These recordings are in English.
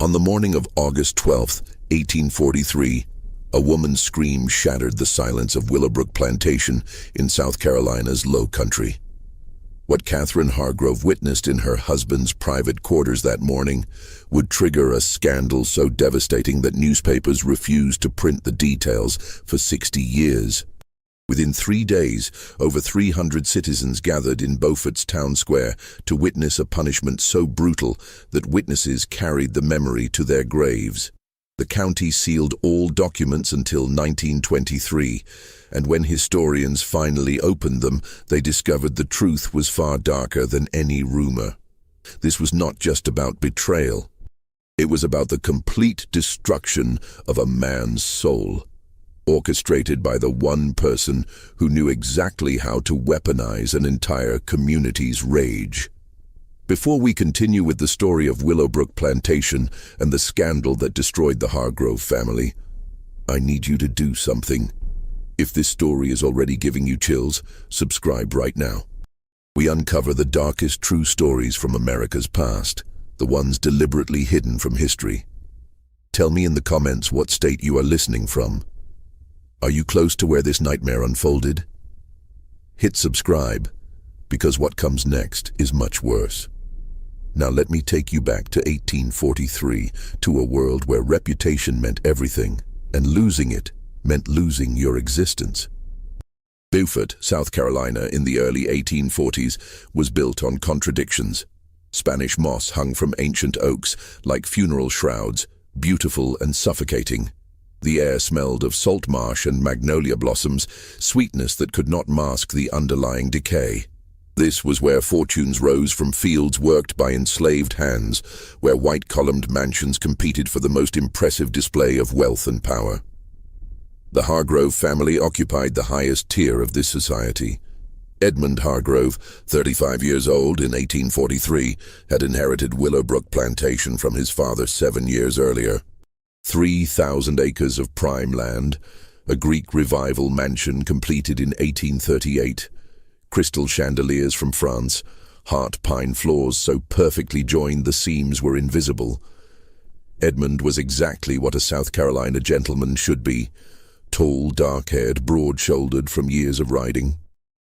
On the morning of August 12th, 1843, a woman's scream shattered the silence of Willowbrook Plantation in South Carolina's Low Country. What Catherine Hargrove witnessed in her husband's private quarters that morning would trigger a scandal so devastating that newspapers refused to print the details for 60 years. Within 3 days, over 300 citizens gathered in Beaufort's town square to witness a punishment so brutal that witnesses carried the memory to their graves. The county sealed all documents until 1923, and when historians finally opened them, they discovered the truth was far darker than any rumor. This was not just about betrayal. It was about the complete destruction of a man's soul, orchestrated by the one person who knew exactly how to weaponize an entire community's rage. Before we continue with the story of Willowbrook Plantation and the scandal that destroyed the Hargrove family, I need you to do something. If this story is already giving you chills, subscribe right now. We uncover the darkest true stories from America's past, the ones deliberately hidden from history. Tell me in the comments what state you are listening from. Are you close to where this nightmare unfolded? Hit subscribe, because what comes next is much worse. Now let me take you back to 1843, to a world where reputation meant everything, and losing it meant losing your existence. Beaufort, South Carolina, in the early 1840s, was built on contradictions. Spanish moss hung from ancient oaks like funeral shrouds, beautiful and suffocating. The air smelled of salt marsh and magnolia blossoms, sweetness that could not mask the underlying decay. This was where fortunes rose from fields worked by enslaved hands, where white-columned mansions competed for the most impressive display of wealth and power. The Hargrove family occupied the highest tier of this society. Edmund Hargrove, 35 years old in 1843, had inherited Willowbrook Plantation from his father 7 years earlier. 3,000 acres of prime land, a Greek Revival mansion completed in 1838, crystal chandeliers from France, heart pine floors so perfectly joined the seams were invisible. Edmund was exactly what a South Carolina gentleman should be, tall, dark-haired, broad-shouldered from years of riding.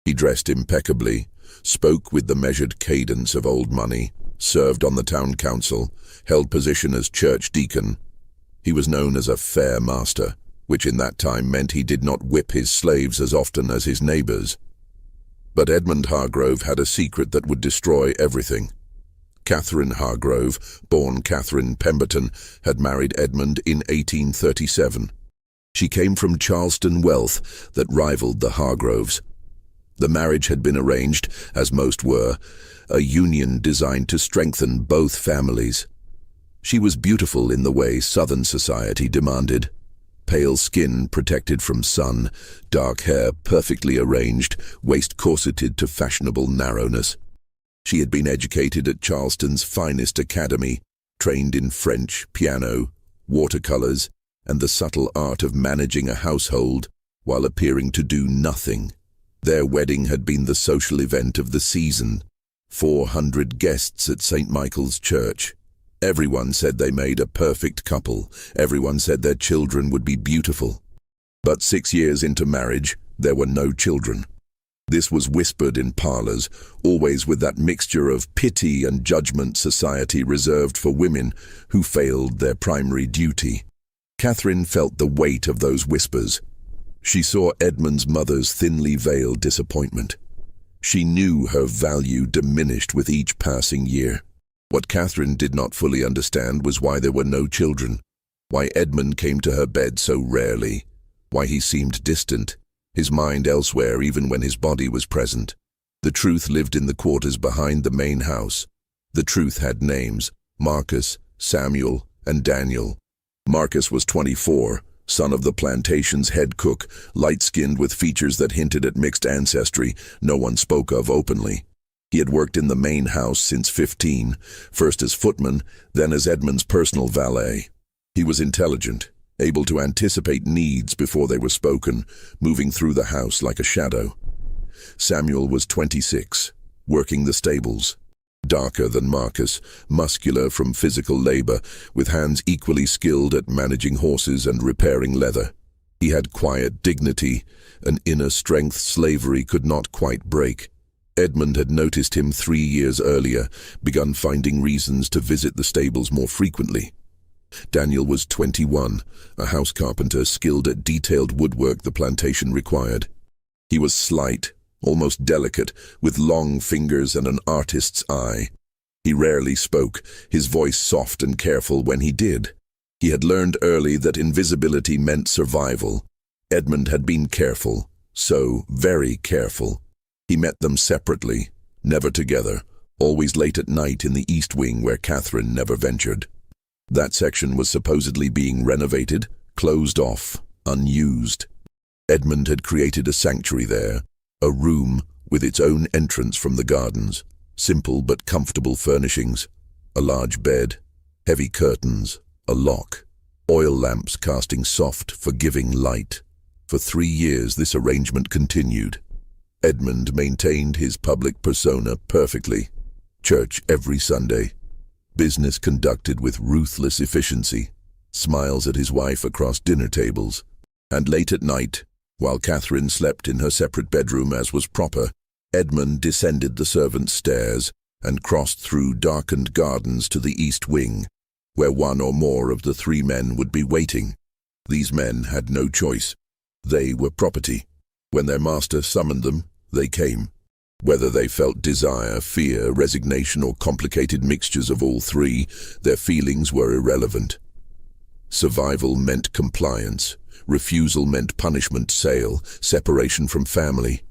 He dressed impeccably, spoke with the measured cadence of old money, served on the town council, held position as church deacon. He was known as a fair master, which in that time meant he did not whip his slaves as often as his neighbors. But Edmund Hargrove had a secret that would destroy everything. Catherine Hargrove, born Catherine Pemberton, had married Edmund in 1837. She came from Charleston wealth that rivaled the Hargroves. The marriage had been arranged, as most were, a union designed to strengthen both families. She was beautiful in the way Southern society demanded. Pale skin protected from sun, dark hair perfectly arranged, waist corseted to fashionable narrowness. She had been educated at Charleston's finest academy, trained in French, piano, watercolors, and the subtle art of managing a household while appearing to do nothing. Their wedding had been the social event of the season. 400 guests at St. Michael's Church. Everyone said they made a perfect couple. Everyone said their children would be beautiful. But 6 years into marriage, there were no children. This was whispered in parlors, always with that mixture of pity and judgment society reserved for women who failed their primary duty. Catherine felt the weight of those whispers. She saw Edmund's mother's thinly veiled disappointment. She knew her value diminished with each passing year. What Catherine did not fully understand was why there were no children, why Edmund came to her bed so rarely, why he seemed distant, his mind elsewhere even when his body was present. The truth lived in the quarters behind the main house. The truth had names: Marcus, Samuel, and Daniel. Marcus was 24, son of the plantation's head cook, light-skinned with features that hinted at mixed ancestry no one spoke of openly. He had worked in the main house since 15, first as footman, then as Edmund's personal valet. He was intelligent, able to anticipate needs before they were spoken, moving through the house like a shadow. Samuel was 26, working the stables. darker than Marcus, muscular from physical labor, with hands equally skilled at managing horses and repairing leather. He had quiet dignity, an inner strength slavery could not quite break. Edmund had noticed him 3 years earlier, begun finding reasons to visit the stables more frequently. Daniel was 21, a house carpenter skilled at detailed woodwork the plantation required. He was slight, almost delicate, with long fingers and an artist's eye. He rarely spoke, his voice soft and careful when he did. He had learned early that invisibility meant survival. Edmund had been careful, so very careful. He met them separately, never together, always late at night in the East Wing where Catherine never ventured. That section was supposedly being renovated, closed off, unused. Edmund had created a sanctuary there, a room with its own entrance from the gardens, simple but comfortable furnishings, a large bed, heavy curtains, a lock, oil lamps casting soft, forgiving light. For 3 years this arrangement continued. Edmund maintained his public persona perfectly. Church every Sunday. Business conducted with ruthless efficiency. Smiles at his wife across dinner tables. And late at night, while Catherine slept in her separate bedroom as was proper, Edmund descended the servants' stairs and crossed through darkened gardens to the East Wing, where one or more of the 3 men would be waiting. These men had no choice. They were property. When their master summoned them, they came. Whether they felt desire, fear, resignation, or complicated mixtures of all 3, their feelings were irrelevant. Survival meant compliance. Refusal meant punishment, sale, separation from family.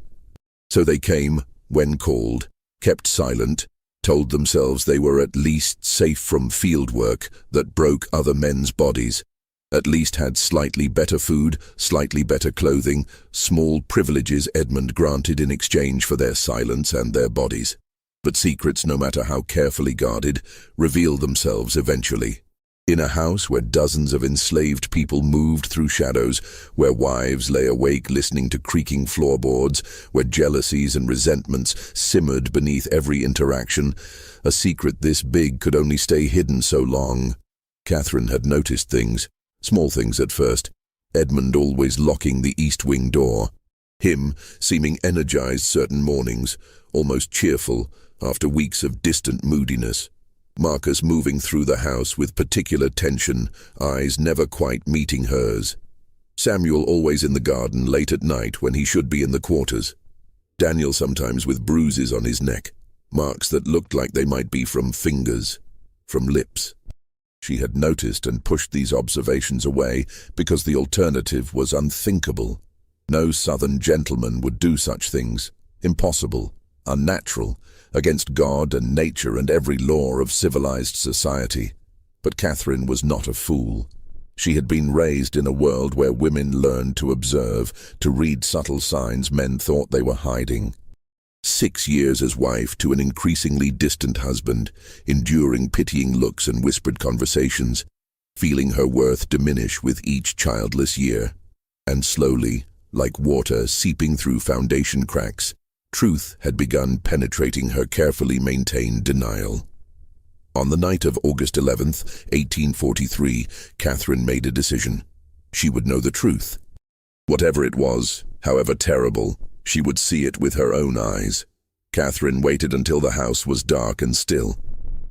So they came, when called, kept silent, told themselves they were at least safe from field work that broke other men's bodies, at least had slightly better food, slightly better clothing, small privileges Edmund granted in exchange for their silence and their bodies. But secrets, no matter how carefully guarded, reveal themselves eventually. In a house where dozens of enslaved people moved through shadows, where wives lay awake listening to creaking floorboards, where jealousies and resentments simmered beneath every interaction, a secret this big could only stay hidden so long. Catherine had noticed things. Small things at first. Edmund always locking the East Wing door. Him seeming energized certain mornings, almost cheerful, after weeks of distant moodiness. Marcus moving through the house with particular tension, eyes never quite meeting hers. Samuel always in the garden late at night when he should be in the quarters. Daniel sometimes with bruises on his neck, marks that looked like they might be from fingers, from lips. She had noticed and pushed these observations away because the alternative was unthinkable. No southern gentleman would do such things. Impossible, unnatural, against God and nature and every law of civilized society. But Catherine was not a fool. She had been raised in a world where women learned to observe, to read subtle signs men thought they were hiding. 6 years as wife to an increasingly distant husband, enduring pitying looks and whispered conversations, feeling her worth diminish with each childless year. And slowly, like water seeping through foundation cracks, truth had begun penetrating her carefully maintained denial. On the night of August 11th, 1843, Catherine made a decision. She would know the truth. Whatever it was, however terrible, she would see it with her own eyes. Catherine waited until the house was dark and still.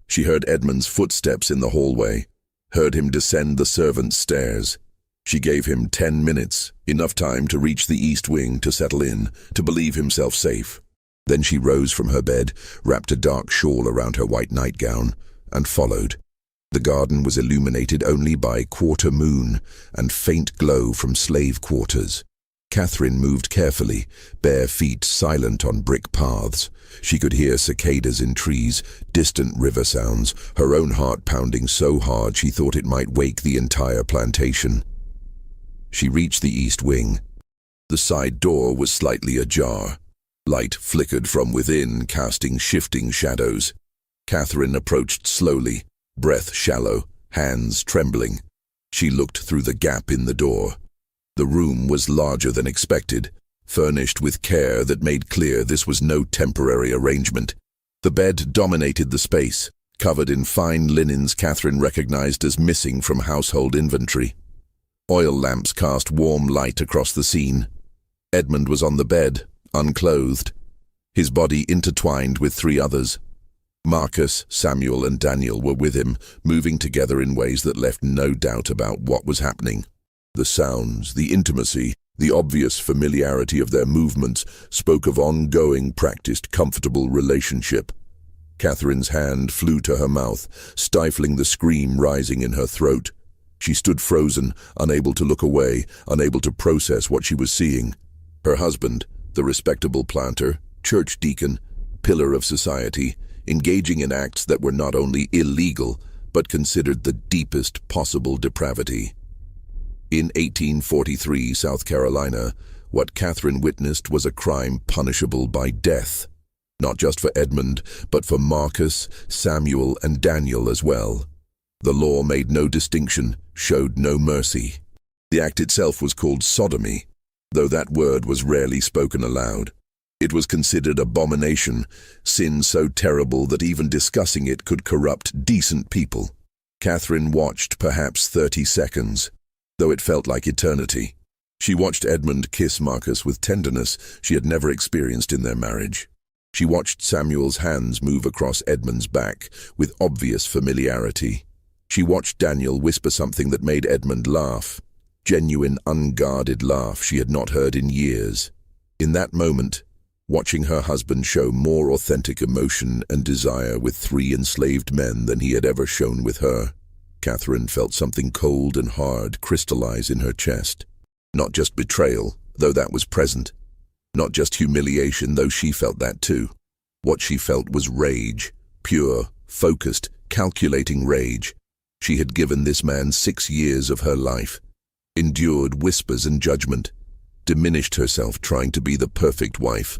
She heard Edmund's footsteps in the hallway, heard him descend the servants' stairs. She gave him 10 minutes, enough time to reach the East Wing, to settle in, to believe himself safe. Then she rose from her bed, wrapped a dark shawl around her white nightgown, and followed. The garden was illuminated only by quarter moon and faint glow from slave quarters. Catherine moved carefully, bare feet silent on brick paths. She could hear cicadas in trees, distant river sounds, her own heart pounding so hard she thought it might wake the entire plantation. She reached the East Wing. The side door was slightly ajar. Light flickered from within, casting shifting shadows. Catherine approached slowly, breath shallow, hands trembling. She looked through the gap in the door. The room was larger than expected, furnished with care that made clear this was no temporary arrangement. The bed dominated the space, covered in fine linens Catherine recognized as missing from household inventory. Oil lamps cast warm light across the scene. Edmund was on the bed, unclothed, his body intertwined with three others. Marcus, Samuel, and Daniel were with him, moving together in ways that left no doubt about what was happening. The sounds, the intimacy, the obvious familiarity of their movements spoke of ongoing, practiced, comfortable relationship. Catherine's hand flew to her mouth, stifling the scream rising in her throat. She stood frozen, unable to look away, unable to process what she was seeing. Her husband, the respectable planter, church deacon, pillar of society, engaging in acts that were not only illegal, but considered the deepest possible depravity. In 1843, South Carolina, what Catherine witnessed was a crime punishable by death. Not just for Edmund, but for Marcus, Samuel, and Daniel as well. The law made no distinction, showed no mercy. The act itself was called sodomy, though that word was rarely spoken aloud. It was considered abomination, sin so terrible that even discussing it could corrupt decent people. Catherine watched perhaps 30 seconds, though it felt like eternity. She watched Edmund kiss Marcus with tenderness she had never experienced in their marriage. She watched Samuel's hands move across Edmund's back with obvious familiarity. She watched Daniel whisper something that made Edmund laugh. Genuine, unguarded laugh she had not heard in years. In that moment, watching her husband show more authentic emotion and desire with three enslaved men than he had ever shown with her, Catherine felt something cold and hard crystallize in her chest. Not just betrayal, though that was present. Not just humiliation, though she felt that too. What she felt was rage, pure, focused, calculating rage. She had given this man 6 years of her life, endured whispers and judgment, diminished herself trying to be the perfect wife.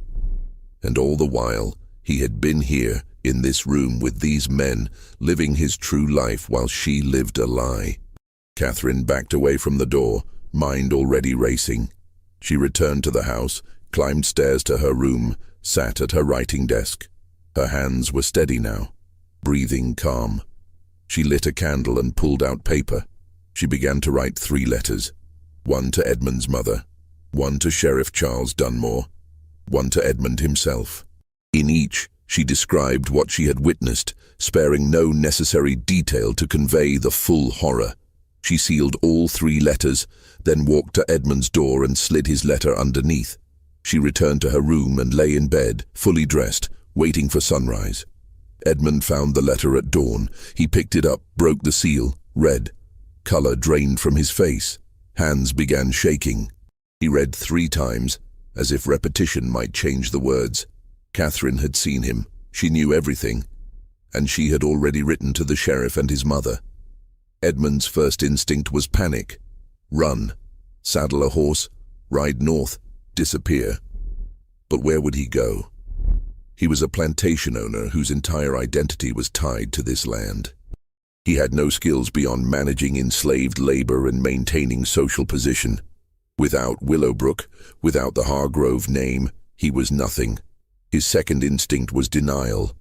And all the while, he had been here, in this room with these men, living his true life while she lived a lie. Catherine backed away from the door, mind already racing. She returned to the house, climbed stairs to her room, sat at her writing desk. Her hands were steady now, breathing calm. She lit a candle and pulled out paper. She began to write 3 letters. One to Edmund's mother, one to Sheriff Charles Dunmore, one to Edmund himself. In each, she described what she had witnessed, sparing no necessary detail to convey the full horror. She sealed all 3 letters, then walked to Edmund's door and slid his letter underneath. She returned to her room and lay in bed, fully dressed, waiting for sunrise. Edmund found the letter at dawn. He picked it up, broke the seal, read. Color drained from his face. Hands began shaking. He read 3 times, as if repetition might change the words. Catherine had seen him. She knew everything. And she had already written to the sheriff and his mother. Edmund's first instinct was panic. Run. Saddle a horse. Ride north. Disappear. But where would he go? He was a plantation owner whose entire identity was tied to this land. He had no skills beyond managing enslaved labor and maintaining social position. Without Willowbrook, without the Hargrove name, he was nothing. His second instinct was denial.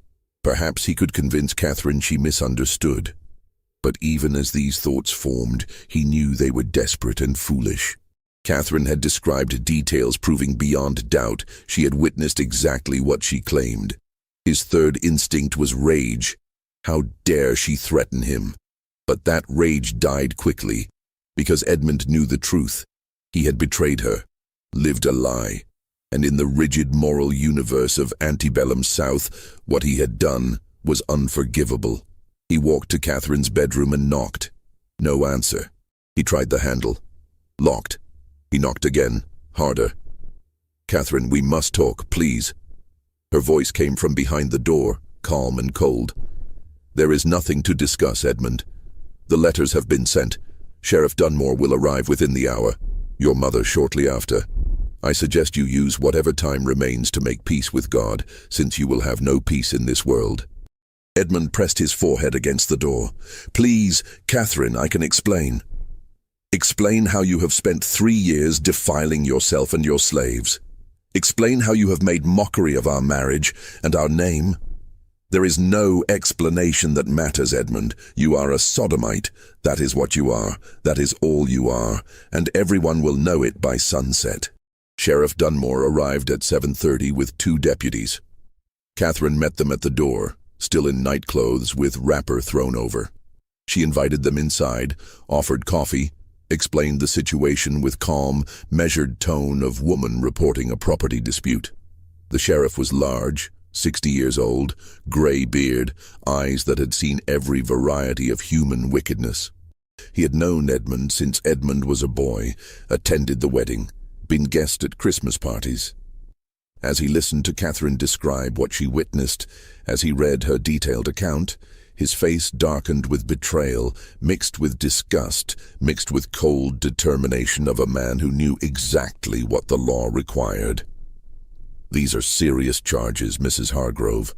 Perhaps he could convince Catherine she misunderstood. But even as these thoughts formed, he knew they were desperate and foolish. Catherine had described details proving beyond doubt she had witnessed exactly what she claimed. His third instinct was rage. How dare she threaten him? But that rage died quickly, because Edmund knew the truth. He had betrayed her, lived a lie, and in the rigid moral universe of antebellum South, what he had done was unforgivable. He walked to Catherine's bedroom and knocked. No answer. He tried the handle. Locked. He knocked again, harder. Catherine, we must talk, please. Her voice came from behind the door, calm and cold. There is nothing to discuss, Edmund. The letters have been sent. Sheriff Dunmore will arrive within the hour. Your mother shortly after. I suggest you use whatever time remains to make peace with God, since you will have no peace in this world. Edmund pressed his forehead against the door. Please, Catherine, I can explain. Explain how you have spent 3 years defiling yourself and your slaves. Explain how you have made mockery of our marriage and our name. There is no explanation that matters, Edmund. You are a sodomite. That is what you are. That is all you are. And everyone will know it by sunset. Sheriff Dunmore arrived at 7:30 with 2 deputies. Catherine met them at the door, still in nightclothes with wrapper thrown over. She invited them inside, offered coffee, explained the situation with calm, measured tone of woman reporting a property dispute. The sheriff was large, 60 years old, gray beard, eyes that had seen every variety of human wickedness. He had known Edmund since Edmund was a boy, attended the wedding, been guest at Christmas parties. As he listened to Catherine describe what she witnessed, as he read her detailed account, his face darkened with betrayal, mixed with disgust, mixed with cold determination of a man who knew exactly what the law required. These are serious charges, Mrs. Hargrove.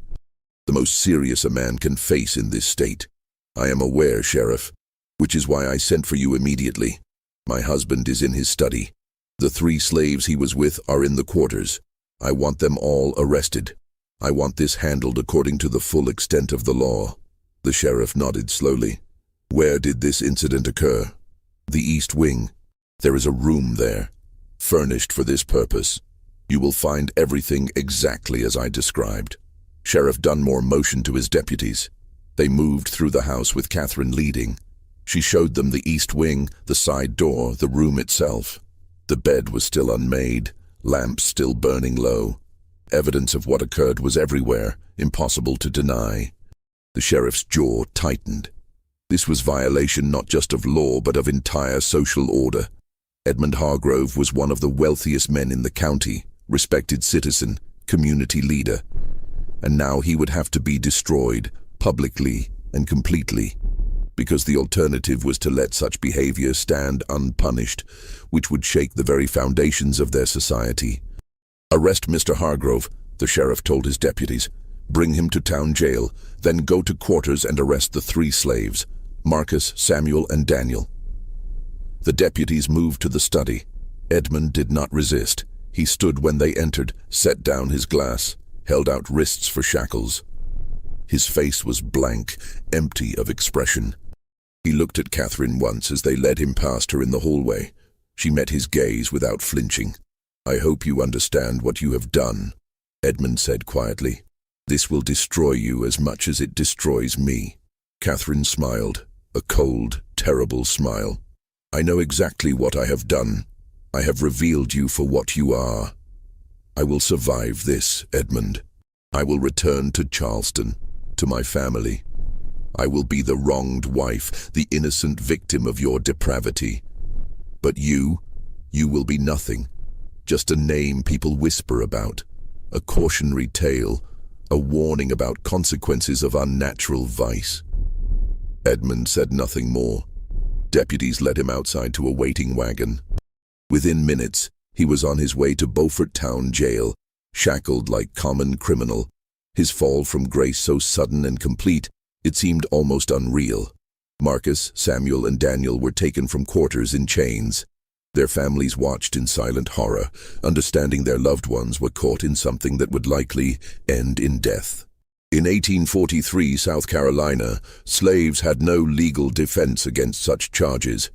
The most serious a man can face in this state. I am aware, Sheriff, which is why I sent for you immediately. My husband is in his study. The 3 slaves he was with are in the quarters. I want them all arrested. I want this handled according to the full extent of the law. The sheriff nodded slowly. Where did this incident occur? The East Wing. There is a room there, furnished for this purpose. You will find everything exactly as I described. Sheriff Dunmore motioned to his deputies. They moved through the house with Catherine leading. She showed them the East Wing, the side door, the room itself. The bed was still unmade, lamps still burning low. Evidence of what occurred was everywhere, impossible to deny. The sheriff's jaw tightened. This was violation not just of law, but of entire social order. Edmund Hargrove was one of the wealthiest men in the county, respected citizen, community leader. And now he would have to be destroyed, publicly and completely, because the alternative was to let such behavior stand unpunished, which would shake the very foundations of their society. Arrest Mr. Hargrove, the sheriff told his deputies. Bring him to town jail, then go to quarters and arrest the 3 slaves, Marcus, Samuel, and Daniel. The deputies moved to the study. Edmund did not resist. He stood when they entered, set down his glass, held out wrists for shackles. His face was blank, empty of expression. He looked at Catherine once as they led him past her in the hallway. She met his gaze without flinching. I hope you understand what you have done, Edmund said quietly. This will destroy you as much as it destroys me. Catherine smiled, a cold, terrible smile. I know exactly what I have done. I have revealed you for what you are. I will survive this, Edmund. I will return to Charleston, to my family. I will be the wronged wife, the innocent victim of your depravity. But you will be nothing. Just a name people whisper about, a cautionary tale, a warning about consequences of unnatural vice. Edmund said nothing more. Deputies led him outside to a waiting wagon. Within minutes, he was on his way to Beaufort Town Jail, shackled like common criminal. His fall from grace so sudden and complete, it seemed almost unreal. Marcus, Samuel, and Daniel were taken from quarters in chains. Their families watched in silent horror, understanding their loved ones were caught in something that would likely end in death. In 1843, South Carolina, slaves had no legal defense against such charges.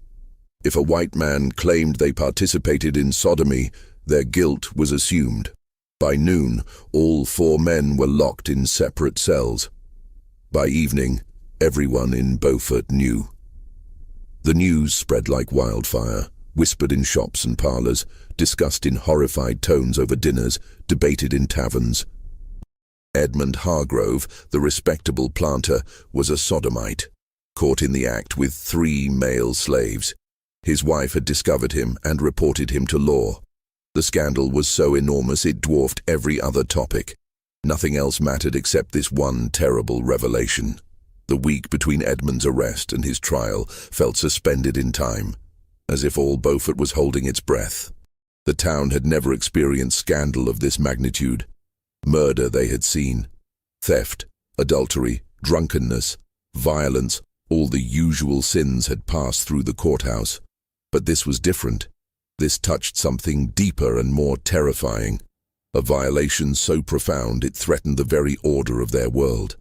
If a white man claimed they participated in sodomy, their guilt was assumed. By noon, all 4 men were locked in separate cells. By evening, everyone in Beaufort knew. The news spread like wildfire, whispered in shops and parlors, discussed in horrified tones over dinners, debated in taverns. Edmund Hargrove, the respectable planter, was a sodomite, caught in the act with 3 male slaves. His wife had discovered him and reported him to law. The scandal was so enormous it dwarfed every other topic. Nothing else mattered except this one terrible revelation. The week between Edmund's arrest and his trial felt suspended in time, as if all Beaufort was holding its breath. The town had never experienced scandal of this magnitude. Murder they had seen, theft, adultery, drunkenness, violence, all the usual sins had passed through the courthouse. But this was different. This touched something deeper and more terrifying, a violation so profound it threatened the very order of their world.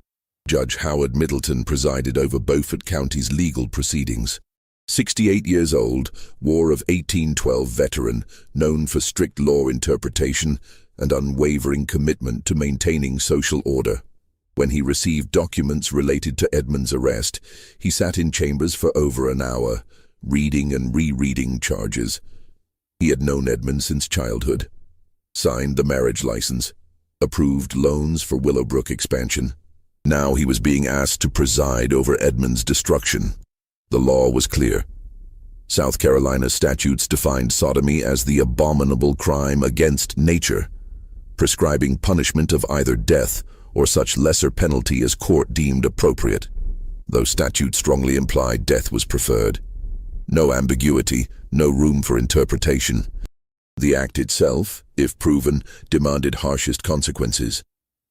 Judge Howard Middleton presided over Beaufort County's legal proceedings. 68 years old, War of 1812 veteran, known for strict law interpretation and unwavering commitment to maintaining social order. When he received documents related to Edmund's arrest, he sat in chambers for over an hour, reading and rereading charges. He had known Edmund since childhood. Signed the marriage license. Approved loans for Willowbrook expansion. Now he was being asked to preside over Edmund's destruction. The law was clear. South Carolina statutes defined sodomy as the abominable crime against nature, prescribing punishment of either death or such lesser penalty as court deemed appropriate. Those statutes strongly implied death was preferred. No ambiguity, no room for interpretation. The act itself, if proven, demanded harshest consequences.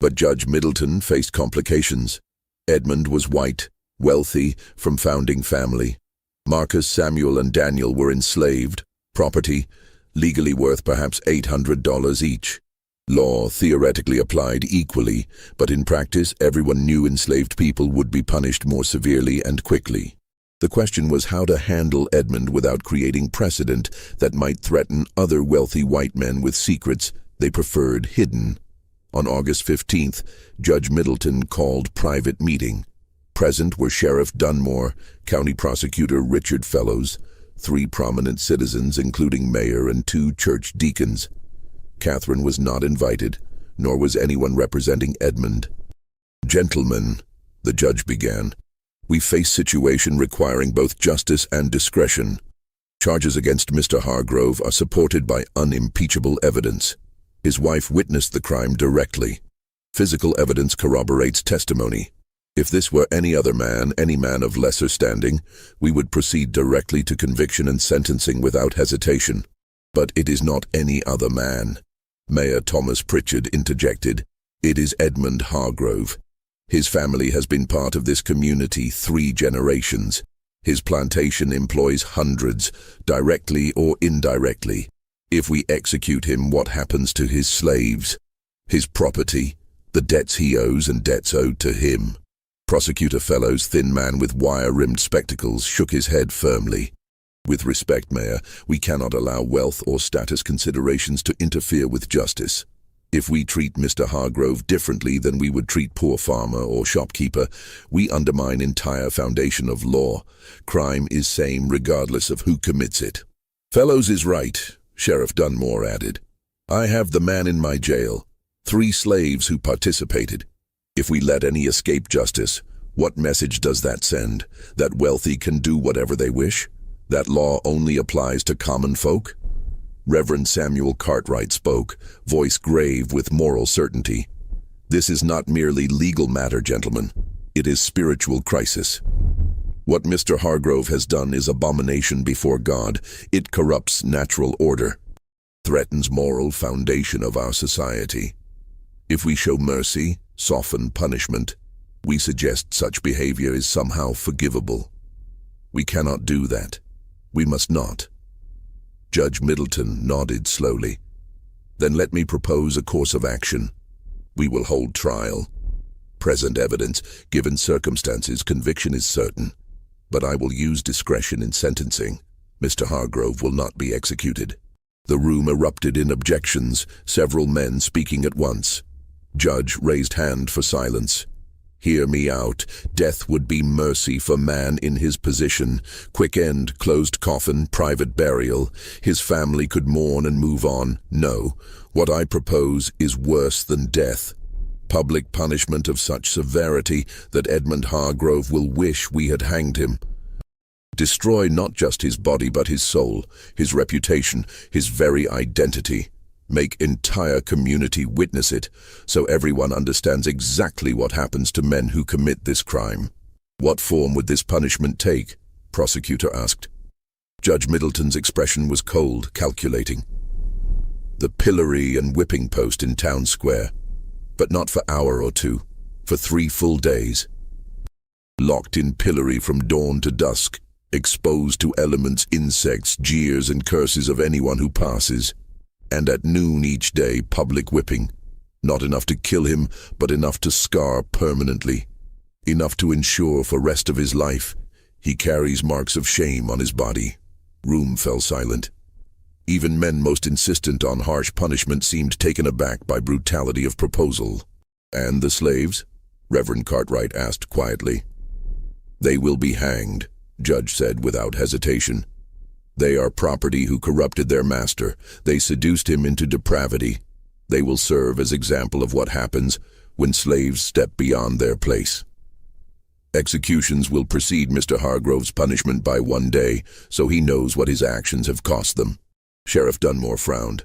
But Judge Middleton faced complications. Edmund was white, wealthy, from founding family. Marcus, Samuel, and Daniel were enslaved, property, legally worth perhaps $800 each. Law theoretically applied equally, but in practice everyone knew enslaved people would be punished more severely and quickly. The question was how to handle Edmund without creating precedent that might threaten other wealthy white men with secrets they preferred hidden. On August 15th, Judge Middleton called private meeting. Present were Sheriff Dunmore, County Prosecutor Richard Fellows, 3 prominent citizens including mayor and 2 church deacons. Catherine was not invited, nor was anyone representing Edmund. "Gentlemen," the judge began, "we face situation requiring both justice and discretion. Charges against Mr. Hargrove are supported by unimpeachable evidence. His wife witnessed the crime directly. Physical evidence corroborates testimony. If this were any other man, any man of lesser standing, we would proceed directly to conviction and sentencing without hesitation. But it is not any other man." Mayor Thomas Pritchard interjected. "It is Edmund Hargrove. His family has been part of this community 3 generations. His plantation employs hundreds, directly or indirectly. If we execute him, what happens to his slaves? His property, the debts he owes and debts owed to him?" Prosecutor Fellows, thin man with wire-rimmed spectacles, shook his head firmly. "With respect, Mayor, we cannot allow wealth or status considerations to interfere with justice. If we treat Mr. Hargrove differently than we would treat poor farmer or shopkeeper, we undermine entire foundation of law. Crime is same regardless of who commits it." "Fellows is right," Sheriff Dunmore added. "I have the man in my jail, 3 slaves who participated. If we let any escape justice, what message does that send? That wealthy can do whatever they wish? That law only applies to common folk?" Reverend Samuel Cartwright spoke, voice grave with moral certainty. "This is not merely legal matter, gentlemen. It is spiritual crisis. What Mr. Hargrove has done is abomination before God. It corrupts natural order, threatens moral foundation of our society. If we show mercy, soften punishment, we suggest such behavior is somehow forgivable. We cannot do that. We must not." Judge Middleton nodded slowly. "Then let me propose a course of action. We will hold trial. Present evidence, given circumstances, conviction is certain. But I will use discretion in sentencing. Mr. Hargrove will not be executed." The room erupted in objections, several men speaking at once. Judge raised hand for silence. "Hear me out. Death would be mercy for man in his position. Quick end, closed coffin, private burial. His family could mourn and move on. No, what I propose is worse than death. Public punishment of such severity that Edmund Hargrove will wish we had hanged him. Destroy not just his body but his soul, his reputation, his very identity. Make entire community witness it, so everyone understands exactly what happens to men who commit this crime." "What form would this punishment take?" Prosecutor asked. Judge Middleton's expression was cold, calculating. "The pillory and whipping post in town square, but not for hour or 2, for 3 full days. Locked in pillory from dawn to dusk, exposed to elements, insects, jeers and curses of anyone who passes. And at noon each day, public whipping. Not enough to kill him, but enough to scar permanently. enough to ensure for rest of his life he carries marks of shame on his body. Room fell silent. Even men most insistent on harsh punishment seemed taken aback by brutality of proposal. "And the slaves?" Reverend Cartwright asked quietly. "They will be hanged," Judge said without hesitation. "They are property who corrupted their master. They seduced him into depravity. They will serve as example of what happens when slaves step beyond their place." "Executions will precede Mr. Hargrove's punishment by 1 day, so he knows what his actions have cost them." Sheriff Dunmore frowned.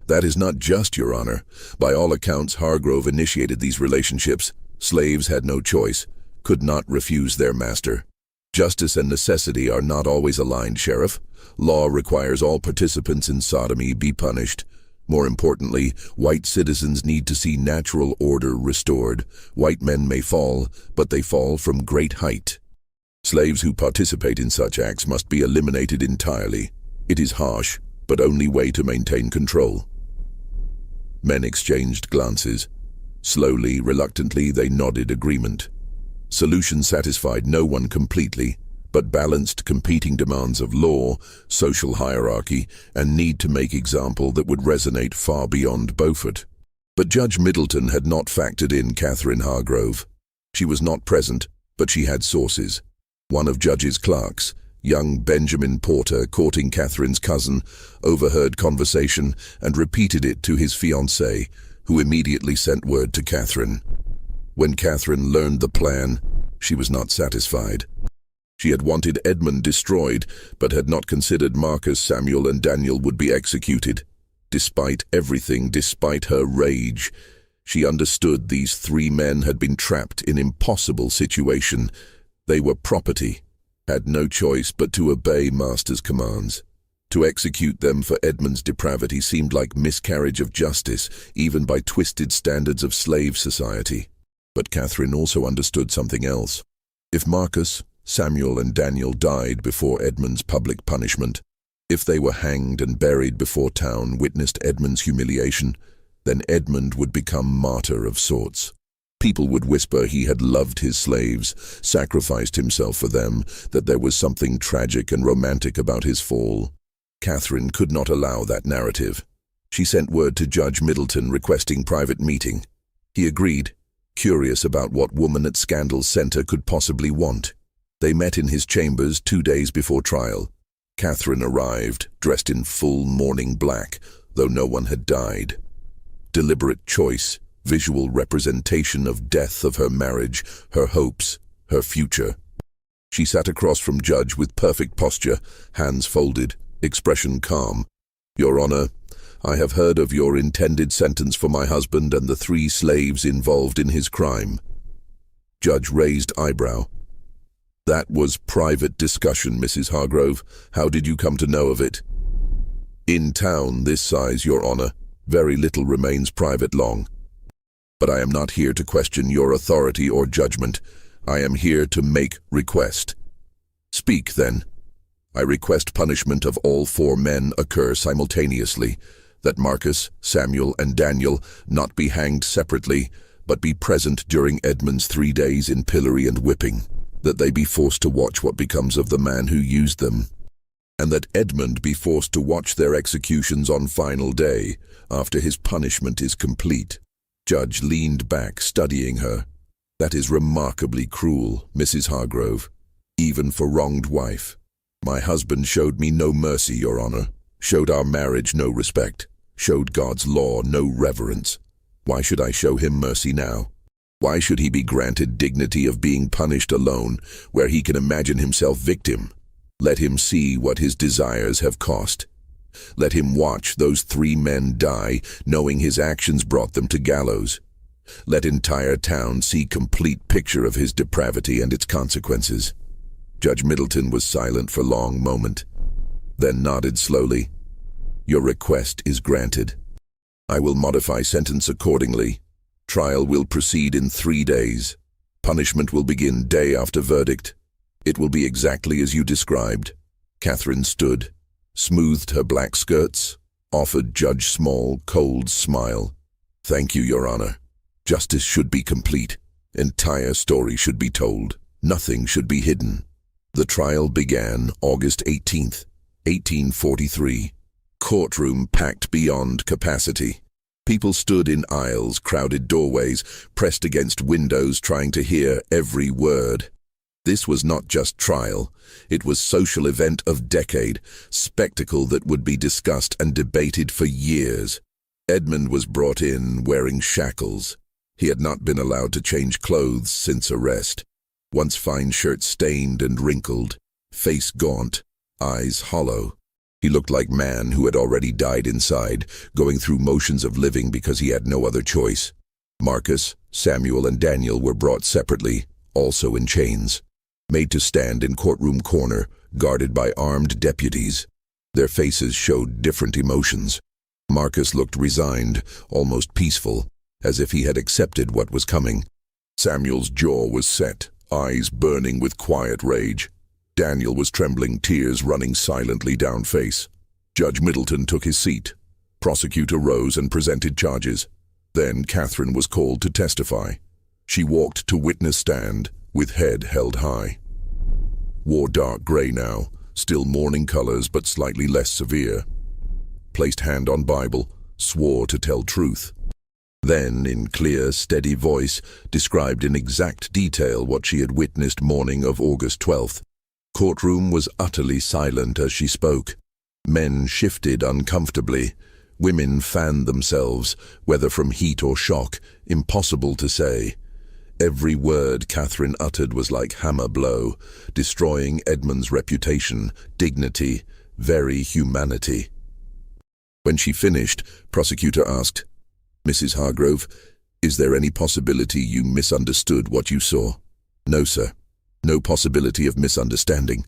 "That is not just, Your Honor. By all accounts, Hargrove initiated these relationships. Slaves had no choice, could not refuse their master. Justice and necessity are not always aligned, Sheriff. Law requires all participants in sodomy be punished. More importantly, white citizens need to see natural order restored. White men may fall, but they fall from great height. Slaves who participate in such acts must be eliminated entirely. It is harsh, but only way to maintain control." Men exchanged glances. Slowly, reluctantly, they nodded agreement. Solution satisfied no one completely, but balanced competing demands of law, social hierarchy, and need to make example that would resonate far beyond Beaufort. But Judge Middleton had not factored in Catherine Hargrove. She was not present, but she had sources. One of Judge's clerks, young Benjamin Porter, courting Catherine's cousin, overheard conversation and repeated it to his fiancée, who immediately sent word to Catherine. When Catherine learned the plan, she was not satisfied. She had wanted Edmund destroyed, but had not considered Marcus, Samuel, and Daniel would be executed. Despite everything, despite her rage, she understood these 3 men had been trapped in an impossible situation. They were property, had no choice but to obey master's commands. To execute them for Edmund's depravity seemed like miscarriage of justice, even by twisted standards of slave society. But Catherine also understood something else. If Marcus, Samuel, and Daniel died before Edmund's public punishment, if they were hanged and buried before town witnessed Edmund's humiliation, then Edmund would become martyr of sorts. People would whisper he had loved his slaves, sacrificed himself for them, that there was something tragic and romantic about his fall. Catherine could not allow that narrative. She sent word to Judge Middleton requesting private meeting. He agreed, curious about what woman at Scandal Center could possibly want. They met in his chambers 2 days before trial. Catherine arrived, dressed in full mourning black, though no one had died. Deliberate choice, visual representation of death of her marriage, her hopes, her future. She sat across from Judge with perfect posture, hands folded, expression calm. "Your Honor, I have heard of your intended sentence for my husband and the 3 slaves involved in his crime." Judge raised eyebrow. "That was private discussion, Mrs. Hargrove. How did you come to know of it?" "In town this size, Your Honor, very little remains private long. But I am not here to question your authority or judgment. I am here to make request." "Speak, then." "I request punishment of all 4 men occur simultaneously, that Marcus, Samuel, and Daniel not be hanged separately, but be present during Edmund's 3 days in pillory and whipping, that they be forced to watch what becomes of the man who used them, and that Edmund be forced to watch their executions on final day, after his punishment is complete." Judge leaned back, studying her. "That is remarkably cruel, Mrs. Hargrove, even for wronged wife. My husband showed me no mercy, Your Honor, showed our marriage no respect, showed God's law no reverence. Why should I show him mercy now? Why should he be granted dignity of being punished alone, where he can imagine himself victim? Let him see what his desires have cost. Let him watch those 3 men die, knowing his actions brought them to gallows. Let entire town see complete picture of his depravity and its consequences." Judge Middleton was silent for a long moment, then nodded slowly. "Your request is granted. I will modify sentence accordingly. Trial will proceed in 3 days. Punishment will begin day after verdict. It will be exactly as you described." Catherine stood, smoothed her black skirts, offered Judge Small cold smile. "Thank you, Your Honor. Justice should be complete. Entire story should be told. Nothing should be hidden. The trial began August 18th, 1843. Courtroom packed beyond capacity. People stood in aisles, crowded doorways, pressed against windows trying to hear every word. This was not just trial. It was social event of decade, spectacle that would be discussed and debated for years. Edmund was brought in wearing shackles. He had not been allowed to change clothes since arrest. Once fine shirt stained and wrinkled, face gaunt, eyes hollow. He looked like man who had already died inside, going through motions of living because he had no other choice. Marcus, Samuel, and Daniel were brought separately, also in chains, made to stand in courtroom corner, guarded by armed deputies. Their faces showed different emotions. Marcus looked resigned, almost peaceful, as if he had accepted what was coming. Samuel's jaw was set, eyes burning with quiet rage. Daniel was trembling, tears running silently down face. Judge Middleton took his seat. Prosecutor rose and presented charges. Then Catherine was called to testify. She walked to witness stand, with head held high. Wore dark gray now, still mourning colors but slightly less severe. Placed hand on Bible, swore to tell truth. Then, in clear, steady voice, described in exact detail what she had witnessed morning of August 12th. Courtroom was utterly silent as she spoke. Men shifted uncomfortably. Women fanned themselves, whether from heat or shock, impossible to say. Every word Catherine uttered was like hammer blow, destroying Edmund's reputation, dignity, very humanity. When she finished, prosecutor asked, "Mrs. Hargrove, is there any possibility you misunderstood what you saw?" "No, sir. No possibility of misunderstanding.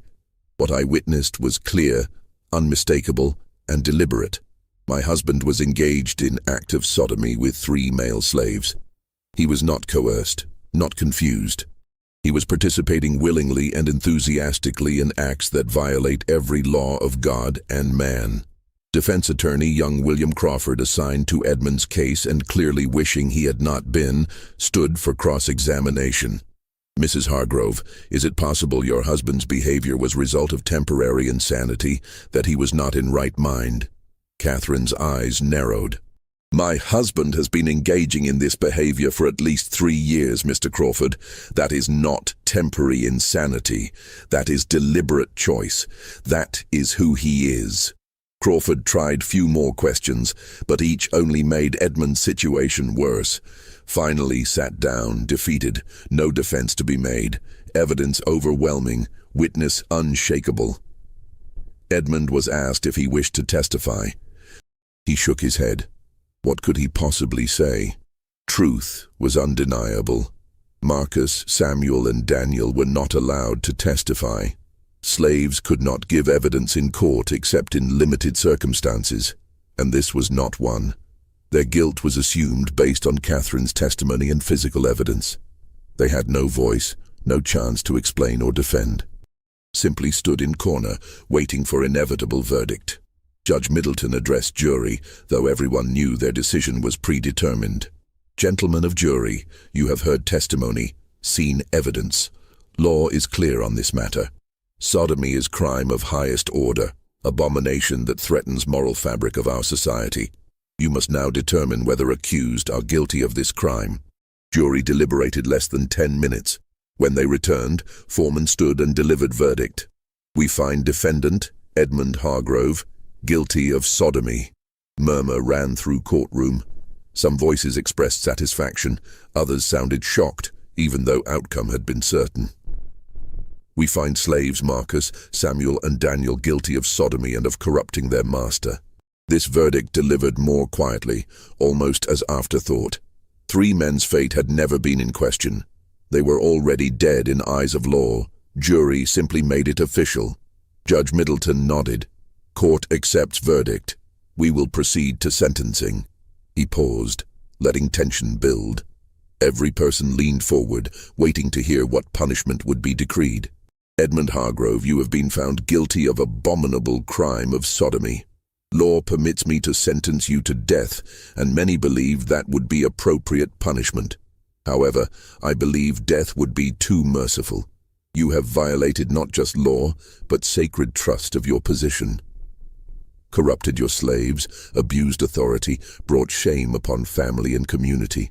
What I witnessed was clear, unmistakable, and deliberate. My husband was engaged in active sodomy with 3 male slaves. He was not coerced, not confused. He was participating willingly and enthusiastically in acts that violate every law of God and man." Defense attorney young William Crawford, assigned to Edmund's case and clearly wishing he had not been, stood for cross-examination. "Mrs. Hargrove, is it possible your husband's behavior was result of temporary insanity, that he was not in right mind?" Catherine's eyes narrowed. "My husband has been engaging in this behavior for at least 3 years, Mr. Crawford. That is not temporary insanity. That is deliberate choice. That is who he is." Crawford tried few more questions, but each only made Edmund's situation worse. Finally sat down, defeated, no defense to be made, evidence overwhelming, witness unshakable. Edmund was asked if he wished to testify. He shook his head. What could he possibly say? Truth was undeniable. Marcus, Samuel, and Daniel were not allowed to testify. Slaves could not give evidence in court except in limited circumstances, and this was not one. Their guilt was assumed based on Catherine's testimony and physical evidence. They had no voice, no chance to explain or defend. Simply stood in corner, waiting for inevitable verdict. Judge Middleton addressed jury, though everyone knew their decision was predetermined. "Gentlemen of jury, you have heard testimony, seen evidence. Law is clear on this matter. Sodomy is crime of highest order, abomination that threatens moral fabric of our society. You must now determine whether accused are guilty of this crime." Jury deliberated less than 10 minutes. When they returned, foreman stood and delivered verdict. "We find defendant, Edmund Hargrove, guilty of sodomy." Murmur ran through courtroom. Some voices expressed satisfaction, others sounded shocked, even though outcome had been certain. "We find slaves Marcus, Samuel, and Daniel guilty of sodomy and of corrupting their master." This verdict delivered more quietly, almost as afterthought. 3 men's fate had never been in question. They were already dead in eyes of law. Jury simply made it official. Judge Middleton nodded. "Court accepts verdict. We will proceed to sentencing." He paused, letting tension build. Every person leaned forward, waiting to hear what punishment would be decreed. "Edmund Hargrove, you have been found guilty of abominable crime of sodomy. Law permits me to sentence you to death, and many believe that would be appropriate punishment. However, I believe death would be too merciful. You have violated not just law, but sacred trust of your position. Corrupted your slaves, abused authority, brought shame upon family and community.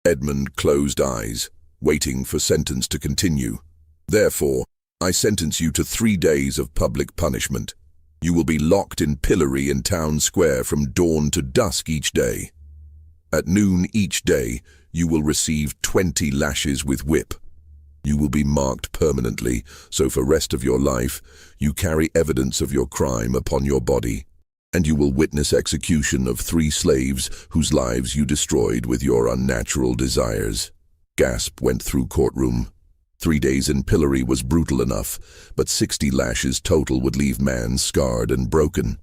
Edmund closed eyes, waiting for sentence to continue. Therefore, I sentence you to 3 days of public punishment. You will be locked in pillory in town square from dawn to dusk each day. At noon each day, you will receive 20 lashes with whip. You will be marked permanently, so for rest of your life, you carry evidence of your crime upon your body, and you will witness execution of 3 slaves whose lives you destroyed with your unnatural desires. Gasp went through courtroom. 3 days in pillory was brutal enough, but 60 lashes total would leave man scarred and broken.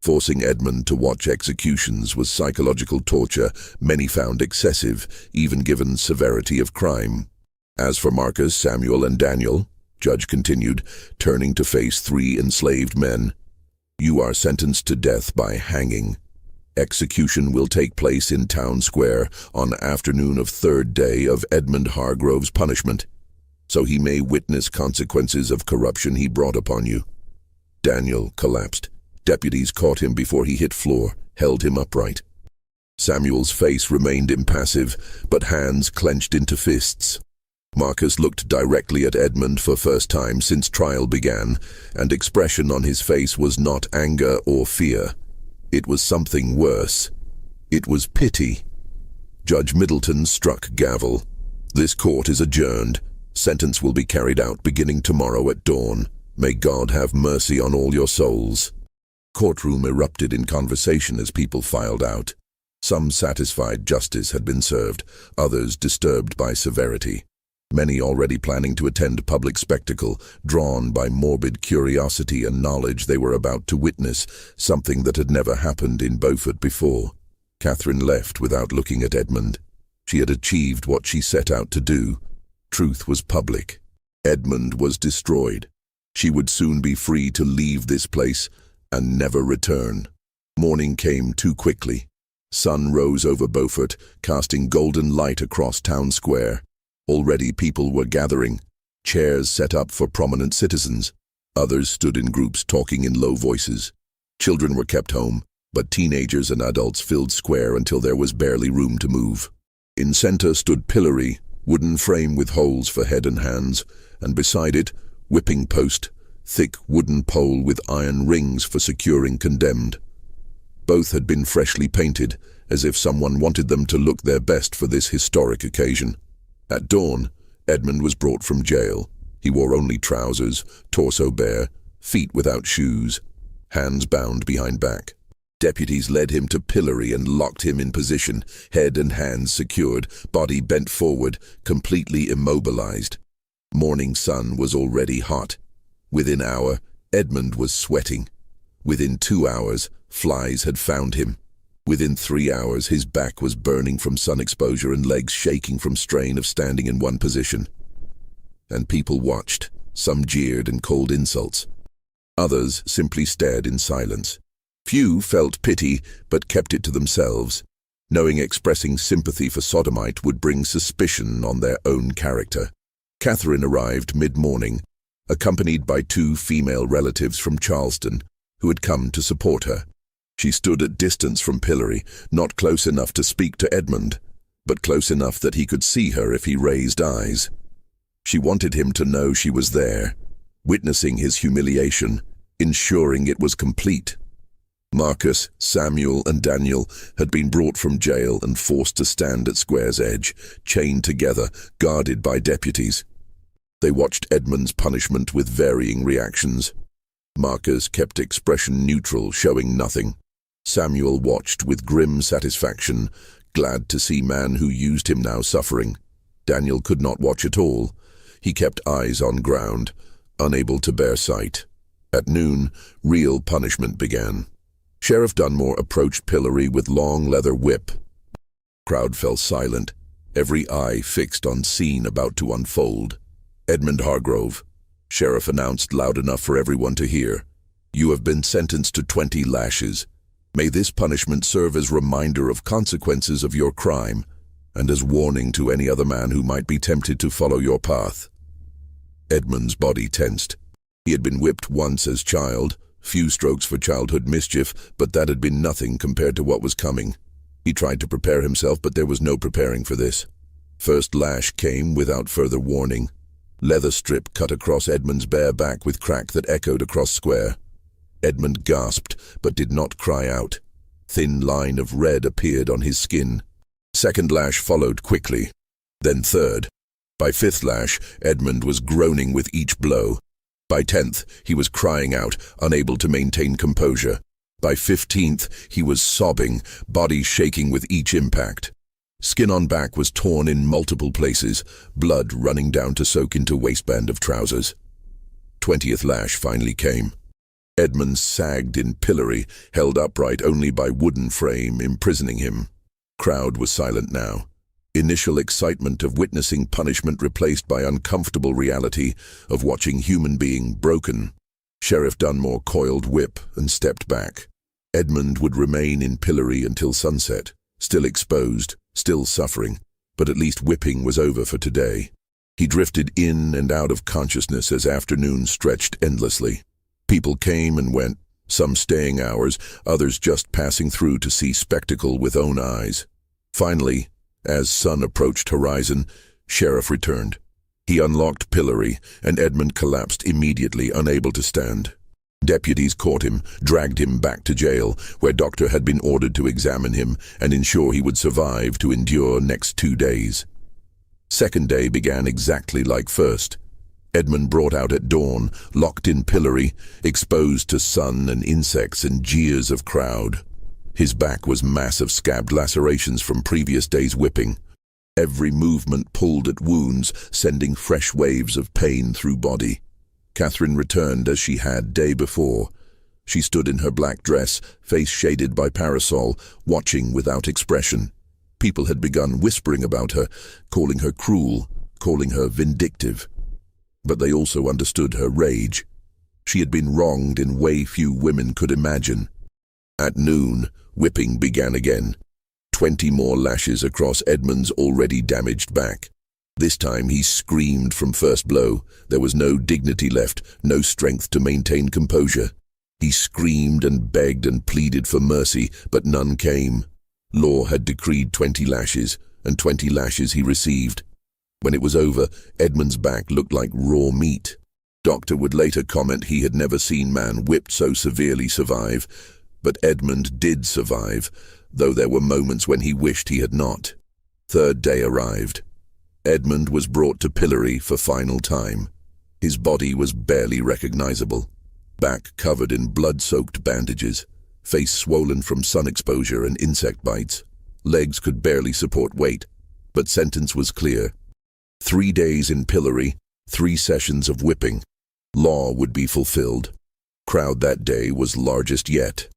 Forcing Edmund to watch executions was psychological torture many found excessive, even given severity of crime. As for Marcus, Samuel, and Daniel, Judge continued, turning to face 3 enslaved men, you are sentenced to death by hanging. Execution will take place in town square on afternoon of 3rd day of Edmund Hargrove's punishment, so he may witness consequences of corruption he brought upon you. Daniel collapsed. Deputies caught him before he hit floor, held him upright. Samuel's face remained impassive, but hands clenched into fists. Marcus looked directly at Edmund for first time since trial began, and expression on his face was not anger or fear. It was something worse. It was pity. Judge Middleton struck gavel. This court is adjourned. Sentence will be carried out beginning tomorrow at dawn. May God have mercy on all your souls. Courtroom erupted in conversation as people filed out. Some satisfied justice had been served, others disturbed by severity. Many already planning to attend public spectacle, drawn by morbid curiosity and knowledge they were about to witness, something that had never happened in Beaufort before. Catherine left without looking at Edmund. She had achieved what she set out to do. Truth was public. Edmund was destroyed. She would soon be free to leave this place and never return. Morning came too quickly. Sun rose over Beaufort, casting golden light across town square. Already people were gathering, chairs set up for prominent citizens. Others stood in groups talking in low voices. Children were kept home, but teenagers and adults filled square until there was barely room to move. In center stood pillory, wooden frame with holes for head and hands, and beside it, whipping post, thick wooden pole with iron rings for securing condemned. Both had been freshly painted, as if someone wanted them to look their best for this historic occasion. At dawn, Edmund was brought from jail. He wore only trousers, torso bare, feet without shoes, hands bound behind back. Deputies led him to pillory and locked him in position, head and hands secured, body bent forward, completely immobilized. Morning sun was already hot. Within an hour, Edmund was sweating. Within 2 hours, flies had found him. Within 3 hours, his back was burning from sun exposure and legs shaking from strain of standing in one position. And people watched. Some jeered and called insults. Others simply stared in silence. Few felt pity, but kept it to themselves, knowing expressing sympathy for Sodomite would bring suspicion on their own character. Catherine arrived mid-morning, accompanied by 2 female relatives from Charleston, who had come to support her. She stood at distance from pillory, not close enough to speak to Edmund, but close enough that he could see her if he raised eyes. She wanted him to know she was there, witnessing his humiliation, ensuring it was complete. Marcus, Samuel, and Daniel had been brought from jail and forced to stand at square's edge, chained together, guarded by deputies. They watched Edmund's punishment with varying reactions. Marcus kept expression neutral, showing nothing. Samuel watched with grim satisfaction, glad to see man who used him now suffering. Daniel could not watch at all. He kept eyes on ground, unable to bear sight. At noon, real punishment began. Sheriff Dunmore approached pillory with long leather whip. Crowd fell silent, every eye fixed on scene about to unfold. Edmund Hargrove, Sheriff announced loud enough for everyone to hear. You have been sentenced to 20 lashes. May this punishment serve as reminder of consequences of your crime, and as warning to any other man who might be tempted to follow your path. Edmund's body tensed. He had been whipped once as child, few strokes for childhood mischief, but that had been nothing compared to what was coming. He tried to prepare himself, but there was no preparing for this. First lash came without further warning. Leather strip cut across Edmund's bare back with crack that echoed across square. Edmund gasped, but did not cry out. Thin line of red appeared on his skin. Second lash followed quickly, then third. By fifth lash, Edmund was groaning with each blow. By 10th, he was crying out, unable to maintain composure. By 15th, he was sobbing, body shaking with each impact. Skin on back was torn in multiple places, blood running down to soak into waistband of trousers. 20th lash finally came. Edmund sagged in pillory, held upright only by wooden frame imprisoning him. Crowd was silent now. Initial excitement of witnessing punishment replaced by uncomfortable reality of watching human being broken. Sheriff Dunmore coiled whip and stepped back. Edmund would remain in pillory until sunset, still exposed, still suffering, but at least whipping was over for today. He drifted in and out of consciousness as afternoon stretched endlessly. People came and went, some staying hours, others just passing through to see spectacle with own eyes. Finally, as sun approached horizon, Sheriff returned. He unlocked pillory, and Edmund collapsed immediately, unable to stand. Deputies caught him, dragged him back to jail, where doctor had been ordered to examine him and ensure he would survive to endure next 2 days. Second day began exactly like first. Edmund brought out at dawn, locked in pillory, exposed to sun and insects and jeers of crowd. His back was massive scabbed lacerations from previous days' whipping. Every movement pulled at wounds, sending fresh waves of pain through body. Catherine returned as she had day before. She stood in her black dress, face shaded by parasol, watching without expression. People had begun whispering about her, calling her cruel, calling her vindictive. But they also understood her rage. She had been wronged in way few women could imagine. At noon, whipping began again. 20 more lashes across Edmund's already damaged back. This time he screamed from first blow. There was no dignity left, no strength to maintain composure. He screamed and begged and pleaded for mercy, but none came. Law had decreed 20 lashes, and 20 lashes he received. When it was over, Edmund's back looked like raw meat. Doctor would later comment he had never seen man whipped so severely survive. But Edmund did survive, though there were moments when he wished he had not. Third day arrived. Edmund was brought to pillory for final time. His body was barely recognizable. Back covered in blood-soaked bandages, face swollen from sun exposure and insect bites. Legs could barely support weight, but sentence was clear. 3 days in pillory, 3 sessions of whipping. Law would be fulfilled. Crowd that day was largest yet.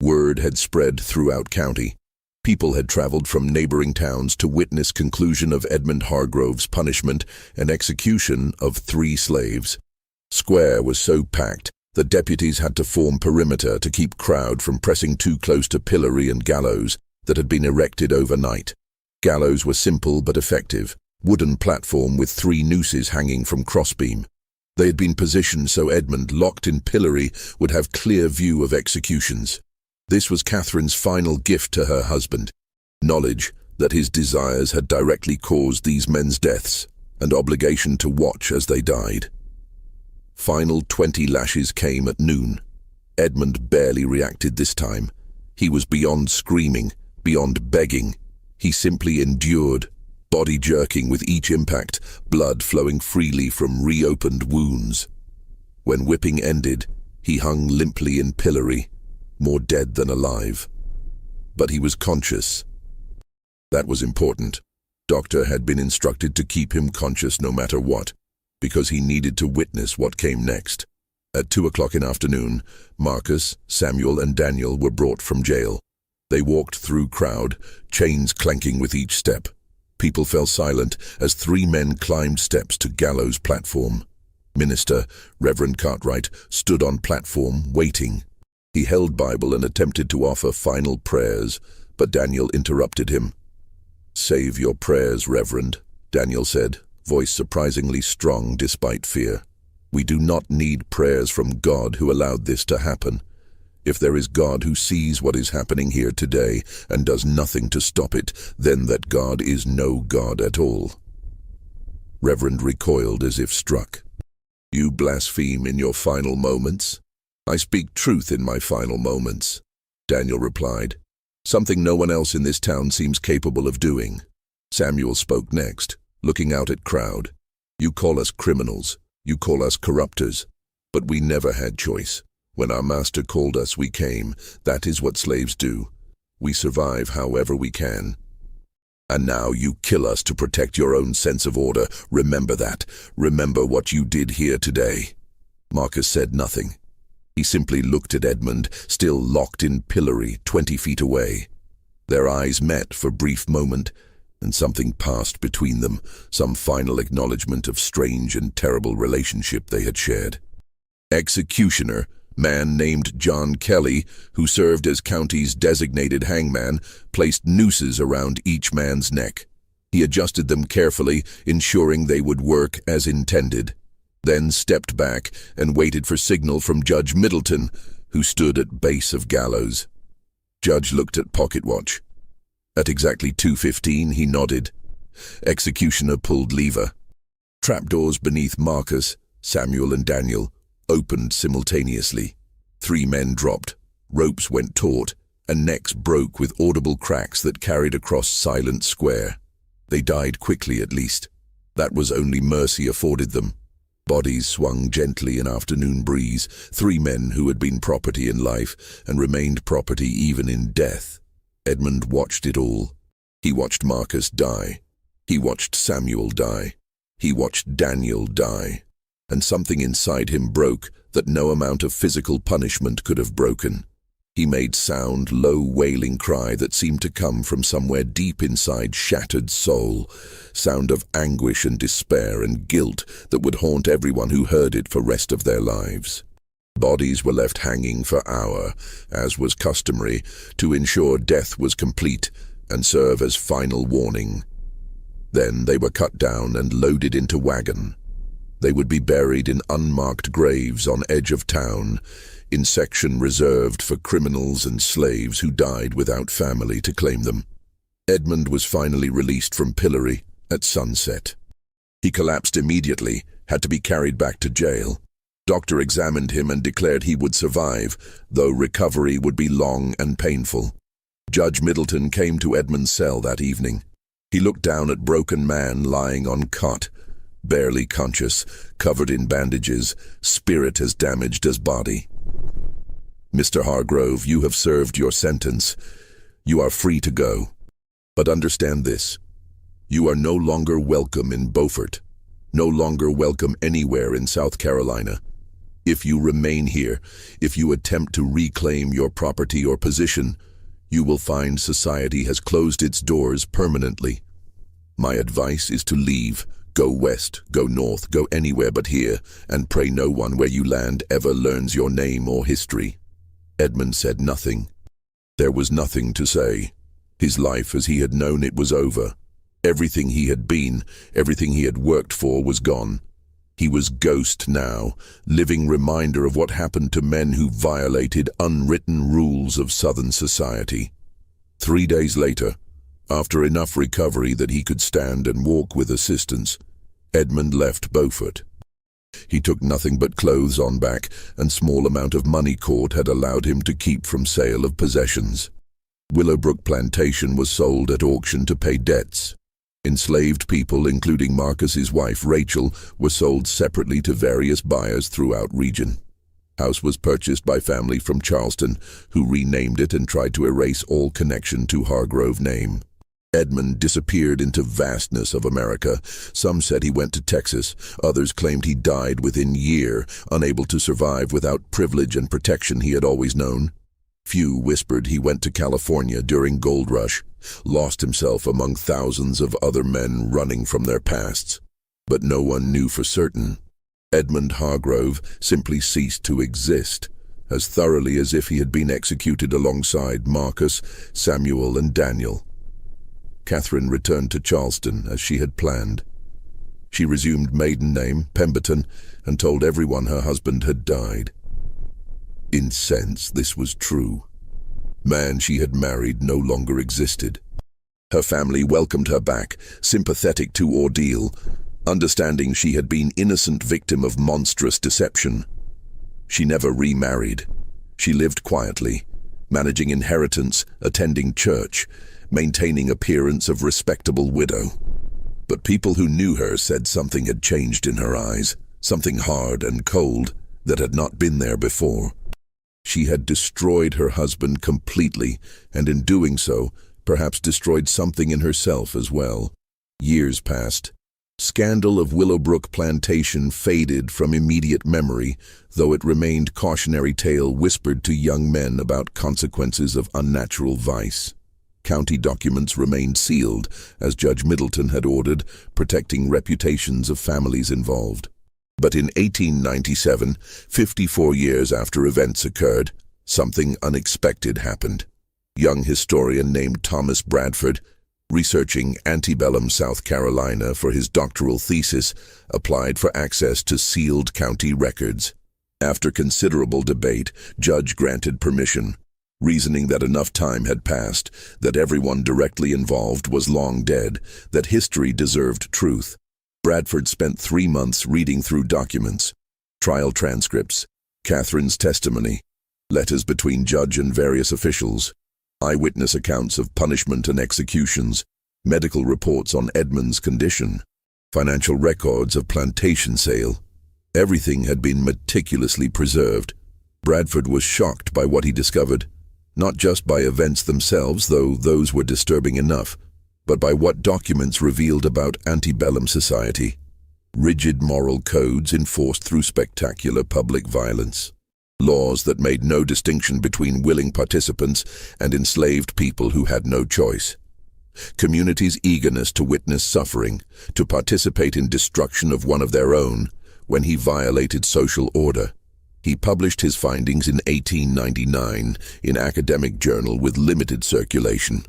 Word had spread throughout county. People had traveled from neighboring towns to witness conclusion of Edmund Hargrove's punishment and execution of 3 slaves. Square was so packed that deputies had to form perimeter to keep crowd from pressing too close to pillory and gallows that had been erected overnight. Gallows were simple but effective, wooden platform with 3 nooses hanging from crossbeam. They had been positioned so Edmund, locked in pillory, would have clear view of executions. This was Catherine's final gift to her husband, knowledge that his desires had directly caused these men's deaths, and obligation to watch as they died. Final 20 lashes came at noon. Edmund barely reacted this time. He was beyond screaming, beyond begging. He simply endured, body jerking with each impact, blood flowing freely from reopened wounds. When whipping ended, he hung limply in pillory, more dead than alive. But he was conscious. That was important. Doctor had been instructed to keep him conscious no matter what, because he needed to witness what came next. At 2 o'clock in afternoon, Marcus, Samuel, and Daniel were brought from jail. They walked through crowd, chains clanking with each step. People fell silent as 3 men climbed steps to gallows platform. Minister, Reverend Cartwright, stood on platform, waiting. He held Bible and attempted to offer final prayers, but Daniel interrupted him. "Save your prayers, Reverend," Daniel said, voice surprisingly strong despite fear. "We do not need prayers from God who allowed this to happen. If there is God who sees what is happening here today and does nothing to stop it, then that God is no God at all." Reverend recoiled as if struck. "You blaspheme in your final moments?" "I speak truth in my final moments," Daniel replied. "Something no one else in this town seems capable of doing." Samuel spoke next, looking out at crowd. "You call us criminals, you call us corruptors, but we never had choice. When our master called us, we came. That is what slaves do. We survive however we can. And now you kill us to protect your own sense of order. Remember that. Remember what you did here today." Marcus said nothing. He simply looked at Edmund, still locked in pillory 20 feet away. Their eyes met for a brief moment, and something passed between them, some final acknowledgement of strange and terrible relationship they had shared. Executioner, man named John Kelly, who served as county's designated hangman, placed nooses around each man's neck. He adjusted them carefully, ensuring they would work as intended, then stepped back and waited for signal from Judge Middleton, who stood at base of gallows. Judge looked at pocket watch. At exactly 2:15, he nodded. Executioner pulled lever. Trapdoors beneath Marcus, Samuel and Daniel opened simultaneously. 3 men dropped, ropes went taut, and necks broke with audible cracks that carried across silent square. They died quickly at least. That was only mercy afforded them. Bodies swung gently in afternoon breeze, 3 men who had been property in life and remained property even in death. Edmund watched it all. He watched Marcus die. He watched Samuel die. He watched Daniel die. And something inside him broke that no amount of physical punishment could have broken. He made sound, low wailing cry that seemed to come from somewhere deep inside shattered soul, sound of anguish and despair and guilt that would haunt everyone who heard it for rest of their lives. Bodies were left hanging for hours, as was customary, to ensure death was complete and serve as final warning. Then they were cut down and loaded into wagon. They would be buried in unmarked graves on edge of town, in section reserved for criminals and slaves who died without family to claim them. Edmund was finally released from pillory at sunset. He collapsed immediately, had to be carried back to jail. Doctor examined him and declared he would survive, though recovery would be long and painful. Judge Middleton came to Edmund's cell that evening. He looked down at broken man lying on cot, barely conscious, covered in bandages, spirit as damaged as body. "Mr. Hargrove, you have served your sentence. You are free to go. But understand this. You are no longer welcome in Beaufort, no longer welcome anywhere in South Carolina. If you remain here, if you attempt to reclaim your property or position, you will find society has closed its doors permanently. My advice is to leave. Go west, go north, go anywhere but here, and pray no one where you land ever learns your name or history." Edmund said nothing. There was nothing to say. His life as he had known it was over. Everything he had been, everything he had worked for was gone. He was ghost now, living reminder of what happened to men who violated unwritten rules of Southern society. 3 days later, after enough recovery that he could stand and walk with assistance, Edmund left Beaufort. He took nothing but clothes on back, and small amount of money court had allowed him to keep from sale of possessions. Willowbrook Plantation was sold at auction to pay debts. Enslaved people, including Marcus's wife Rachel, were sold separately to various buyers throughout region. House was purchased by family from Charleston, who renamed it and tried to erase all connection to Hargrove name. Edmund disappeared into vastness of America. Some said he went to Texas. Others claimed he died within year, unable to survive without privilege and protection he had always known. Few whispered he went to California during Gold Rush, lost himself among thousands of other men running from their pasts. But no one knew for certain. Edmund Hargrove simply ceased to exist, as thoroughly as if he had been executed alongside Marcus, Samuel, and Daniel. Catherine returned to Charleston as she had planned. She resumed maiden name, Pemberton, and told everyone her husband had died. Incensed, this was true. Man she had married no longer existed. Her family welcomed her back, sympathetic to ordeal, understanding she had been innocent victim of monstrous deception. She never remarried. She lived quietly, managing inheritance, attending church, maintaining appearance of respectable widow. But people who knew her said something had changed in her eyes, something hard and cold that had not been there before. She had destroyed her husband completely, and in doing so, perhaps destroyed something in herself as well. Years passed. Scandal of Willowbrook Plantation faded from immediate memory, though it remained cautionary tale whispered to young men about consequences of unnatural vice. County documents remained sealed, as Judge Middleton had ordered, protecting reputations of families involved. But in 1897, 54 years after events occurred, something unexpected happened. Young historian named Thomas Bradford, researching antebellum South Carolina for his doctoral thesis, applied for access to sealed county records. After considerable debate, Judge granted permission, reasoning that enough time had passed, that everyone directly involved was long dead, that history deserved truth. Bradford spent 3 months reading through documents, trial transcripts, Catherine's testimony, letters between judge and various officials, eyewitness accounts of punishment and executions, medical reports on Edmund's condition, financial records of plantation sale. Everything had been meticulously preserved. Bradford was shocked by what he discovered, not just by events themselves, though those were disturbing enough, but by what documents revealed about antebellum society. Rigid moral codes enforced through spectacular public violence. Laws that made no distinction between willing participants and enslaved people who had no choice. Communities' eagerness to witness suffering, to participate in destruction of one of their own, when he violated social order. He published his findings in 1899 in academic journal with limited circulation.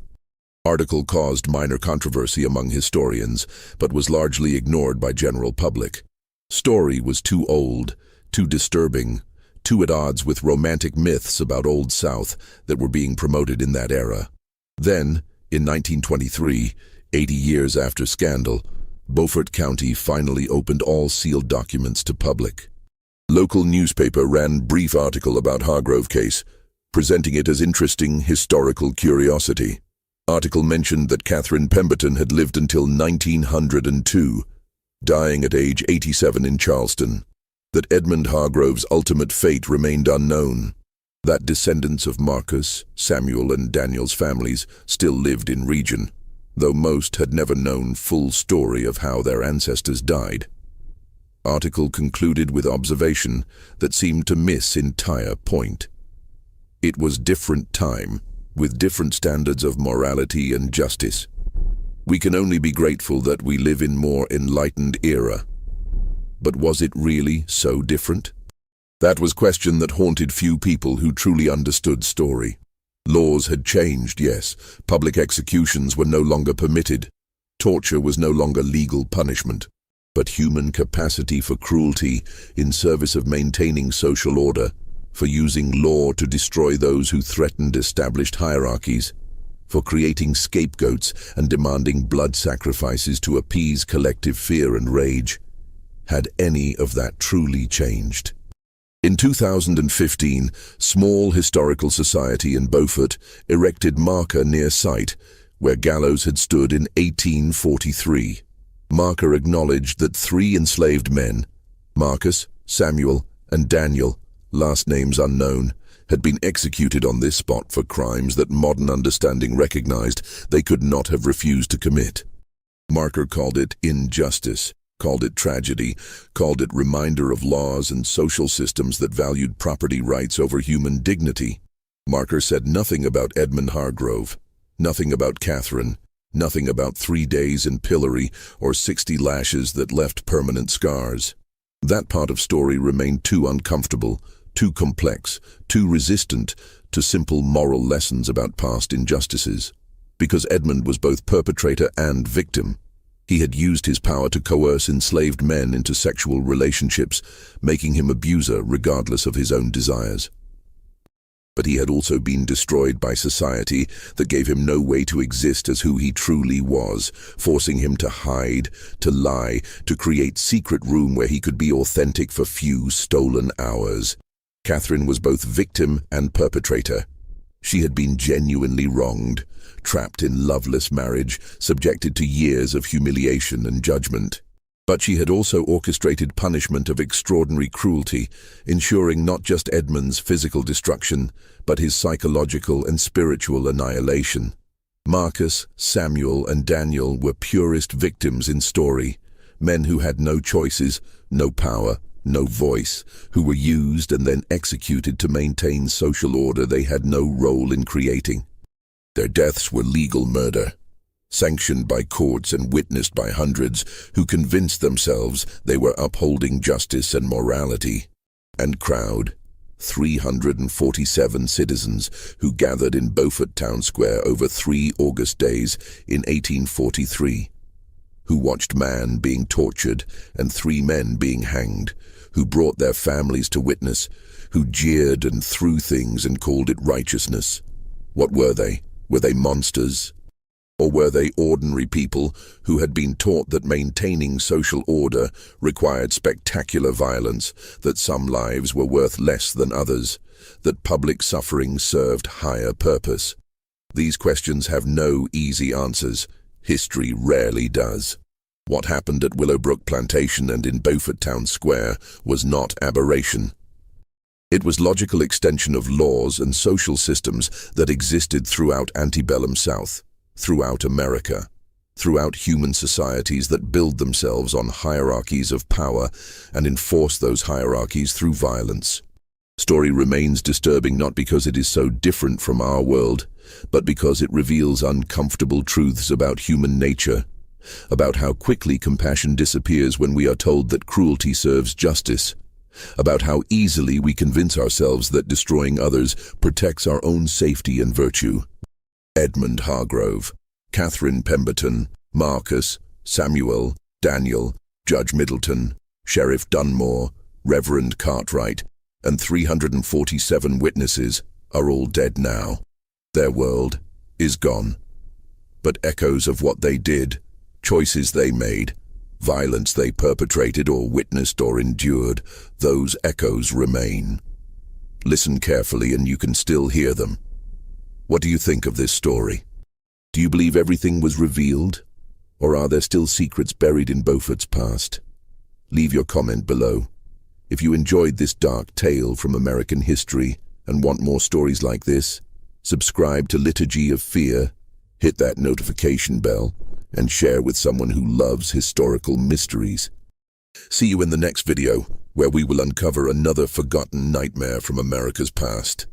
Article caused minor controversy among historians, but was largely ignored by general public. Story was too old, too disturbing, too at odds with romantic myths about Old South that were being promoted in that era. Then, in 1923, 80 years after scandal, Beaufort County finally opened all sealed documents to public. Local newspaper ran brief article about Hargrove case, presenting it as interesting historical curiosity. Article mentioned that Catherine Pemberton had lived until 1902, dying at age 87 in Charleston. That Edmund Hargrove's ultimate fate remained unknown, that descendants of Marcus, Samuel, and Daniel's families still lived in region, though most had never known full story of how their ancestors died. Article concluded with observation that seemed to miss entire point. It was different time, with different standards of morality and justice. We can only be grateful that we live in more enlightened era. But was it really so different? That was a question that haunted few people who truly understood story. Laws had changed, yes. Public executions were no longer permitted. Torture was no longer legal punishment. But human capacity for cruelty in service of maintaining social order, for using law to destroy those who threatened established hierarchies, for creating scapegoats and demanding blood sacrifices to appease collective fear and rage. Had any of that truly changed? In 2015, Small Historical Society in Beaufort erected marker near site where gallows had stood in 1843. Marker acknowledged that 3 enslaved men, Marcus, Samuel, and Daniel, last names unknown, had been executed on this spot for crimes that modern understanding recognized they could not have refused to commit. Marker called it injustice, called it tragedy, called it reminder of laws and social systems that valued property rights over human dignity. Marker said nothing about Edmund Hargrove, nothing about Catherine, nothing about 3 days in pillory or 60 lashes that left permanent scars. That part of story remained too uncomfortable, too complex, too resistant to simple moral lessons about past injustices. because Edmund was both perpetrator and victim. He had used his power to coerce enslaved men into sexual relationships, making him abuser regardless of his own desires. But he had also been destroyed by society that gave him no way to exist as who he truly was, forcing him to hide, to lie, to create secret room where he could be authentic for few stolen hours. Catherine was both victim and perpetrator. She had been genuinely wronged, trapped in loveless marriage, subjected to years of humiliation and judgment. But she had also orchestrated punishment of extraordinary cruelty, ensuring not just Edmund's physical destruction, but his psychological and spiritual annihilation. Marcus, Samuel, and Daniel were purest victims in story, men who had no choices, no power, no voice, who were used and then executed to maintain social order they had no role in creating. Their deaths were legal murder, sanctioned by courts and witnessed by hundreds who convinced themselves they were upholding justice and morality. And crowd, 347 citizens who gathered in Beaufort Town Square over 3 August days in 1843, who watched man being tortured and 3 men being hanged, who brought their families to witness, who jeered and threw things and called it righteousness. What were they? Were they monsters? Or were they ordinary people who had been taught that maintaining social order required spectacular violence, that some lives were worth less than others, that public suffering served higher purpose? These questions have no easy answers. History rarely does. What happened at Willowbrook Plantation and in Beaufort Town Square was not aberration. It was logical extension of laws and social systems that existed throughout antebellum South, throughout America, throughout human societies that build themselves on hierarchies of power and enforce those hierarchies through violence. Story remains disturbing not because it is so different from our world, but because it reveals uncomfortable truths about human nature, about how quickly compassion disappears when we are told that cruelty serves justice, about how easily we convince ourselves that destroying others protects our own safety and virtue. Edmund Hargrove, Catherine Pemberton, Marcus, Samuel, Daniel, Judge Middleton, Sheriff Dunmore, Reverend Cartwright, and 347 witnesses are all dead now. Their world is gone. But echoes of what they did, choices they made, violence they perpetrated or witnessed or endured, those echoes remain. Listen carefully and you can still hear them. What do you think of this story? Do you believe everything was revealed? Or are there still secrets buried in Beaufort's past? Leave your comment below. If you enjoyed this dark tale from American history and want more stories like this, subscribe to Liturgy of Fear, hit that notification bell, and share with someone who loves historical mysteries. See you in the next video, where we will uncover another forgotten nightmare from America's past.